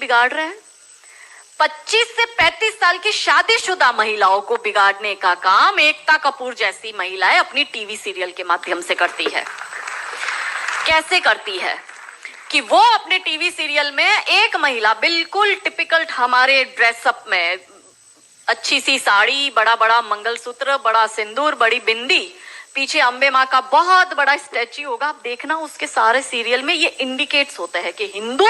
बिगाड़ रहे हैं। 25 से 35 साल की शादीशुदा महिलाओं को बिगाड़ने का काम एकता कपूर जैसी महिलाएं अपनी टीवी सीरियल के माध्यम से करती है। कैसे करती है कि वो अपने टीवी सीरियल में एक महिला बिल्कुल टिपिकल हमारे ड्रेसअप में, अच्छी सी साड़ी, बड़ा बड़ा मंगलसूत्र, बड़ा सिंदूर, बड़ी बिंदी, पीछे अंबे माँ का बहुत बड़ा स्टैच्यू होगा। आप देखना उसके सारे सीरियल में ये इंडिकेट्स होते हैं कि हिंदू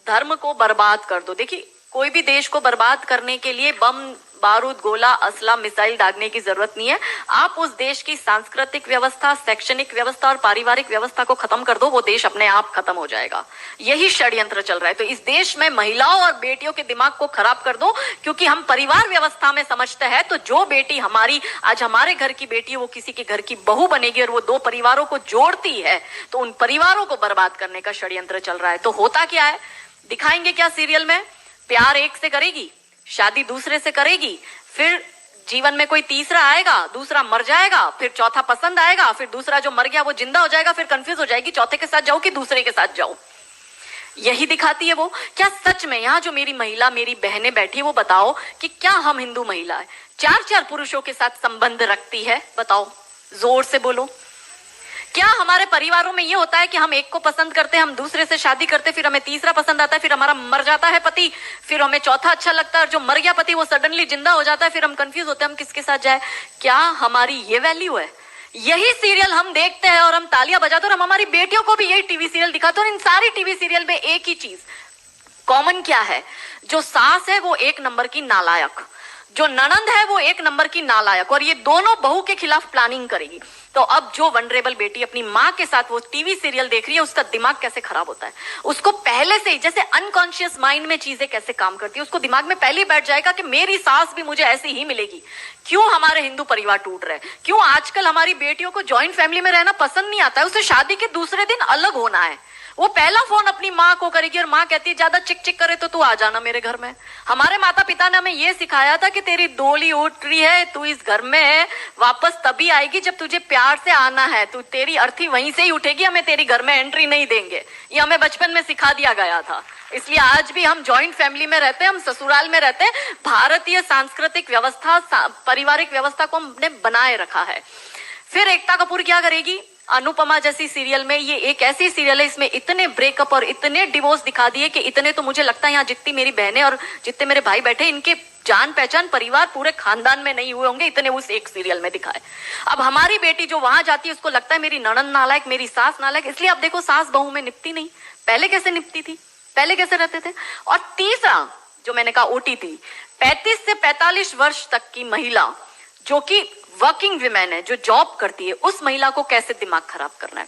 धर्म को बर्बाद कर दो। देखिए, कोई भी देश को बर्बाद करने के लिए बम, बारूद, गोला, असला, मिसाइल दागने की जरूरत नहीं है। आप उस देश की सांस्कृतिक व्यवस्था, शैक्षणिक व्यवस्था और पारिवारिक व्यवस्था को खत्म कर दो, वो देश अपने आप खत्म हो जाएगा। यही षड्यंत्र चल रहा है। तो इस देश में महिलाओं और बेटियों के दिमाग को खराब कर दो, क्योंकि हम परिवार व्यवस्था में समझते हैं तो जो बेटी हमारी, आज हमारे घर की बेटी, वो किसी के घर की बहू बनेगी और वो दो परिवारों को जोड़ती है, तो उन परिवारों को बर्बाद करने का षड्यंत्र चल रहा है। तो होता क्या है, दिखाएंगे क्या सीरियल में? प्यार एक से करेगी, शादी दूसरे से करेगी, फिर जीवन में कोई तीसरा आएगा, दूसरा मर जाएगा, फिर चौथा पसंद आएगा, फिर दूसरा जो मर गया वो जिंदा हो जाएगा, फिर कंफ्यूज हो जाएगी चौथे के साथ जाऊं कि दूसरे के साथ जाऊं। यही दिखाती है वो। क्या सच में यहाँ जो मेरी महिला, मेरी बहनें बैठी है, वो बताओ कि क्या हम हिंदू महिला है 4-4 पुरुषों के साथ संबंध रखती है? बताओ, जोर से बोलो। क्या हमारे परिवारों में ये होता है कि हम एक को पसंद करते हैं, हम दूसरे से शादी करते, फिर हमें तीसरा पसंद आता है, फिर हमारा मर जाता है पति, फिर हमें चौथा अच्छा लगता है और जो मर गया पति वो सडनली जिंदा हो जाता है, फिर हम कंफ्यूज होते हैं हम किसके साथ जाए? क्या हमारी ये वैल्यू है? यही सीरियल हम देखते हैं और हम तालियां बजाते हैं और हम हमारी बेटियों को भी यही टीवी सीरियल दिखाते हैं। और इन सारी टीवी सीरियल में एक ही चीज कॉमन क्या है? जो सास है वो एक नंबर की नालायक, जो ननंद है वो एक नंबर की नालायक, और ये दोनों बहू के खिलाफ प्लानिंग करेगी। तो अब जो वनरेबल बेटी अपनी माँ के साथ वो टीवी सीरियल देख रही है, उसका दिमाग कैसे खराब होता है, उसको पहले से ही, जैसे अनकॉन्शियस माइंड में चीजें कैसे काम करती है, उसको दिमाग में पहले ही बैठ जाएगा कि मेरी सास भी मुझे ऐसी ही मिलेगी। क्यों हमारे हिंदू परिवार टूट रहे? क्यों आजकल हमारी बेटियों को ज्वाइंट फैमिली में रहना पसंद नहीं आता है? उसे शादी के दूसरे दिन अलग होना है। वो पहला फोन अपनी माँ को करेगी और माँ कहती है ज्यादा चिक चिक करे तो तू आ जाना मेरे घर में। हमारे माता पिता ने हमें ये सिखाया था कि तेरी डोली उठ रही है, तू इस घर में वापस तभी आएगी जब तुझे प्यार से आना है, तू तेरी अर्थी वहीं से ही उठेगी, हमें तेरी घर में एंट्री नहीं देंगे। ये हमें बचपन में सिखा दिया गया था। इसलिए आज भी हम जॉइंट फैमिली में रहते हैं, हम ससुराल में रहते हैं। भारतीय सांस्कृतिक व्यवस्था, पारिवारिक व्यवस्था को हमने बनाए रखा है। फिर एकता कपूर क्या करेगी? अनुपमा जैसी सीरियल में, ये एक ऐसी सीरियल है इसमें इतने ब्रेकअप और इतने डिवोर्स दिखा दिए कि इतने तो मुझे लगता है यहाँ जितनी मेरी बहनें और जितने मेरे भाई बैठे, इनके जान पहचान परिवार पूरे खानदान में नहीं हुए होंगे, इतने उस एक सीरियल में दिखाए। अब हमारी बेटी जो वहां जाती है उसको लगता है मेरी ननंद नालायक, मेरी सास नालायक। इसलिए अब देखो सास बहू में निपटी नहीं। पहले कैसे निपटी थी, पहले कैसे रहते थे? और तीसरा जो मैंने कहा OTT, 35 से 45 वर्ष तक की महिला जो कि वर्किंग विमेन है, जो जॉब करती है, उस महिला को कैसे दिमाग खराब करना है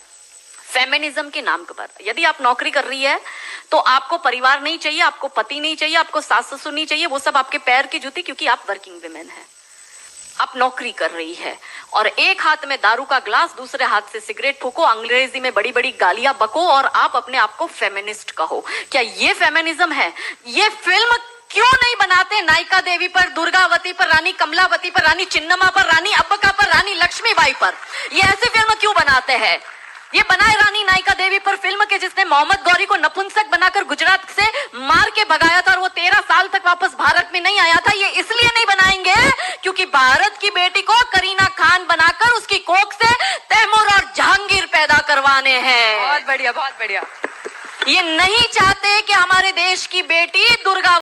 फेमिनिज्म के नाम पर। यदि आप नौकरी कर रही है तो आपको परिवार नहीं चाहिए, आपको पति नहीं चाहिए, आपको सास ससुर नहीं चाहिए, वो सब आपके पैर की जूती, क्योंकि आप वर्किंग विमेन है, आप नौकरी कर रही है। और एक हाथ में दारू का ग्लास, दूसरे हाथ से सिगरेट फूको, अंग्रेजी में बड़ी बड़ी गालियां बको और आप अपने आप को फेमिनिस्ट कहो। क्या ये फेमिनिज्म है? ये फिल्म क्यों नहीं बनाते नायिका देवी पर, दुर्गावती पर, रानी कमलावती पर, रानी चिन्नम्मा पर, रानी अब्बका पर, रानी लक्ष्मीबाई पर? ये ऐसी फिल्म क्यों बनाते हैं? ये बनाए रानी नायिका देवी पर फिल्म के जिसने मोहम्मद गौरी को नपुंसक बनाकर गुजरात से मार के भगाया था और वो 13 साल तक वापस भारत में नहीं आया था। ये इसलिए नहीं बनाएंगे क्योंकि भारत की बेटी को करीना खान बनाकर उसकी कोख से तैमूर और जहांगीर पैदा करवाने हैं। बहुत बढ़िया, बहुत बढ़िया। ये नहीं चाहते कि हमारे देश की बेटी दुर्गा